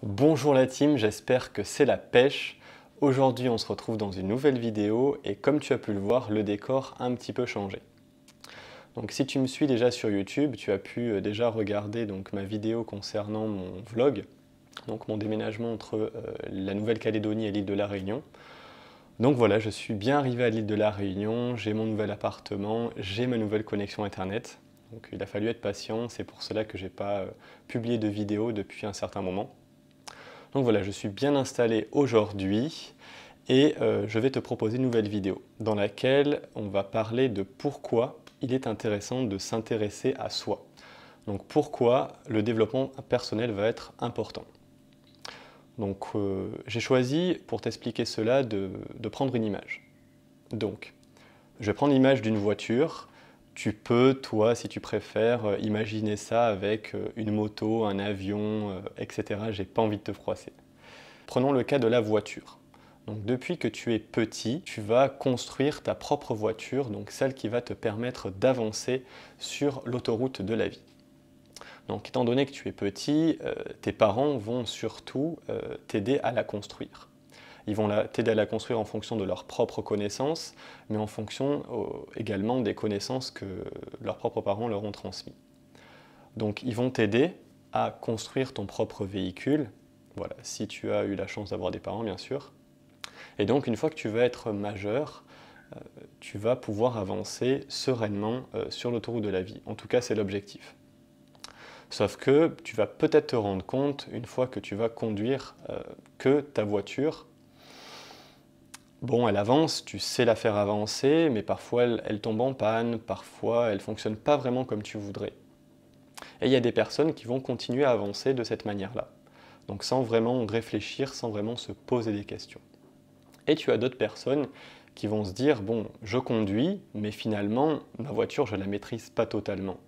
Bonjour la team, j'espère que c'est la pêche. Aujourd'hui on se retrouve dans une nouvelle vidéo et comme tu as pu le voir, le décor a un petit peu changé. Donc si tu me suis déjà sur YouTube, tu as pu déjà regarder ma vidéo concernant mon vlog, donc mon déménagement entre la Nouvelle-Calédonie et l'île de la Réunion. Donc voilà, je suis bien arrivé à l'île de la Réunion, j'ai mon nouvel appartement, j'ai ma nouvelle connexion internet. Donc il a fallu être patient, c'est pour cela que je n'ai pas publié de vidéo depuis un certain moment. Donc voilà, je suis bien installé aujourd'hui et je vais te proposer une nouvelle vidéo dans laquelle on va parler de pourquoi il est intéressant de s'intéresser à soi. Donc pourquoi le développement personnel va être important. Donc j'ai choisi pour t'expliquer cela de prendre une image. Donc je vais prendre l'image d'une voiture. Tu peux, toi, si tu préfères, imaginer ça avec une moto, un avion, etc. J'ai pas envie de te froisser. Prenons le cas de la voiture. Donc depuis que tu es petit, tu vas construire ta propre voiture, donc celle qui va te permettre d'avancer sur l'autoroute de la vie. Donc étant donné que tu es petit, tes parents vont surtout t'aider à la construire. Ils vont t'aider à la construire en fonction de leurs propres connaissances, mais en fonction également des connaissances que leurs propres parents leur ont transmises. Donc ils vont t'aider à construire ton propre véhicule, voilà, si tu as eu la chance d'avoir des parents bien sûr. Et donc une fois que tu vas être majeur, tu vas pouvoir avancer sereinement sur l'autoroute de la vie. En tout cas, c'est l'objectif. Sauf que tu vas peut-être te rendre compte, une fois que tu vas conduire, que ta voiture, bon, elle avance, tu sais la faire avancer, mais parfois elle tombe en panne, parfois elle ne fonctionne pas vraiment comme tu voudrais. Et il y a des personnes qui vont continuer à avancer de cette manière-là. Donc sans vraiment réfléchir, sans vraiment se poser des questions. Et tu as d'autres personnes qui vont se dire, bon, je conduis, mais finalement, ma voiture, je ne la maîtrise pas totalement.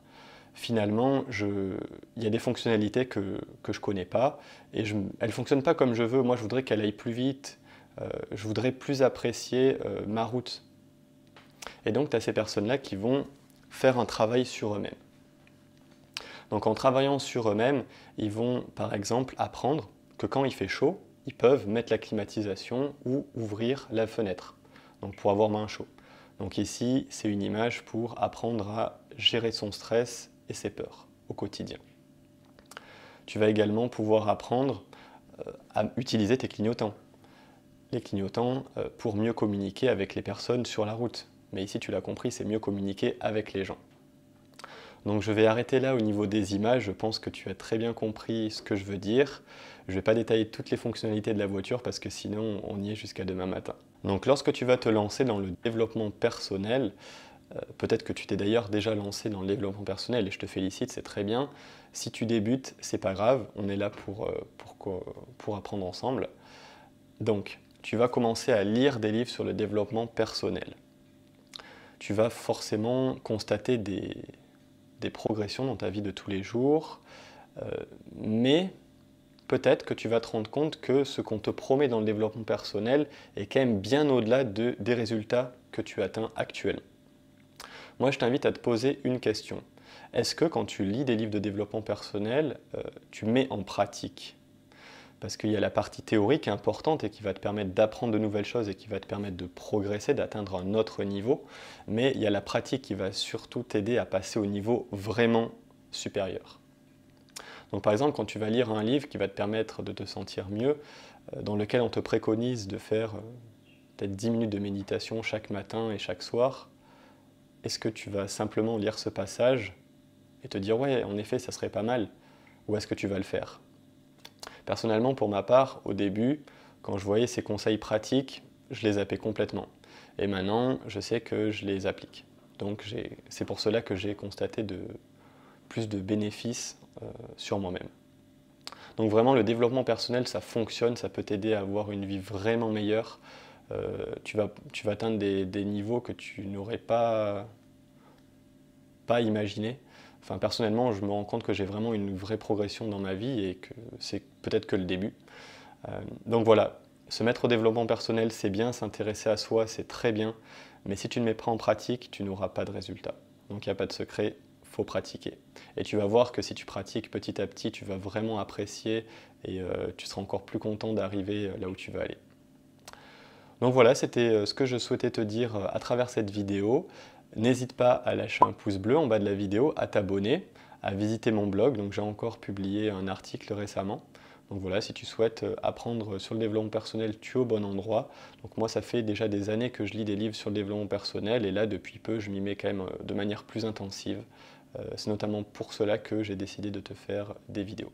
Finalement, il y a des fonctionnalités que je ne connais pas, et elles ne fonctionnent pas comme je veux. Moi, je voudrais qu'elle aille plus vite, je voudrais plus apprécier ma route. Et donc, tu as ces personnes-là qui vont faire un travail sur eux-mêmes. Donc en travaillant sur eux-mêmes, ils vont par exemple apprendre que quand il fait chaud, ils peuvent mettre la climatisation ou ouvrir la fenêtre, donc pour avoir moins chaud. Donc ici, c'est une image pour apprendre à gérer son stress et ses peurs au quotidien. Tu vas également pouvoir apprendre à utiliser tes clignotants. Les clignotants pour mieux communiquer avec les personnes sur la route. Mais ici, tu l'as compris, c'est mieux communiquer avec les gens. Donc je vais arrêter là au niveau des images, je pense que tu as très bien compris ce que je veux dire. Je ne vais pas détailler toutes les fonctionnalités de la voiture parce que sinon on y est jusqu'à demain matin. Donc lorsque tu vas te lancer dans le développement personnel, peut-être que tu t'es d'ailleurs déjà lancé dans le développement personnel et je te félicite, c'est très bien. Si tu débutes, c'est pas grave, on est là pour apprendre ensemble. Donc tu vas commencer à lire des livres sur le développement personnel. Tu vas forcément constater des progressions dans ta vie de tous les jours, mais peut-être que tu vas te rendre compte que ce qu'on te promet dans le développement personnel est quand même bien au-delà des résultats que tu atteins actuellement. Moi, je t'invite à te poser une question. Est-ce que quand tu lis des livres de développement personnel, tu mets en pratique ? Parce qu'il y a la partie théorique importante et qui va te permettre d'apprendre de nouvelles choses et qui va te permettre de progresser, d'atteindre un autre niveau. Mais il y a la pratique qui va surtout t'aider à passer au niveau vraiment supérieur. Donc par exemple, quand tu vas lire un livre qui va te permettre de te sentir mieux, dans lequel on te préconise de faire peut-être 10 minutes de méditation chaque matin et chaque soir, est-ce que tu vas simplement lire ce passage et te dire « ouais, en effet, ça serait pas mal » ou est-ce que tu vas le faire ? Personnellement, pour ma part, au début, quand je voyais ces conseils pratiques, je les zappais complètement. Et maintenant, je sais que je les applique. Donc c'est pour cela que j'ai constaté plus de bénéfices sur moi-même. Donc vraiment, le développement personnel, ça fonctionne, ça peut t'aider à avoir une vie vraiment meilleure. Tu vas atteindre des niveaux que tu n'aurais pas imaginé. Enfin, personnellement, je me rends compte que j'ai vraiment une vraie progression dans ma vie et que c'est peut-être que le début. Donc voilà, se mettre au développement personnel, c'est bien, s'intéresser à soi, c'est très bien, mais si tu ne mets pas en pratique, tu n'auras pas de résultat. Donc il n'y a pas de secret, il faut pratiquer. Et tu vas voir que si tu pratiques petit à petit, tu vas vraiment apprécier et tu seras encore plus content d'arriver là où tu veux aller. Donc voilà, c'était ce que je souhaitais te dire à travers cette vidéo. N'hésite pas à lâcher un pouce bleu en bas de la vidéo, à t'abonner, à visiter mon blog. Donc j'ai encore publié un article récemment. Donc voilà, si tu souhaites apprendre sur le développement personnel, tu es au bon endroit. Donc moi, ça fait déjà des années que je lis des livres sur le développement personnel et là, depuis peu, je m'y mets quand même de manière plus intensive. C'est notamment pour cela que j'ai décidé de te faire des vidéos.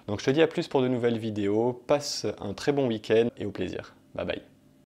Donc je te dis à plus pour de nouvelles vidéos. Passe un très bon week-end et au plaisir. Bye bye.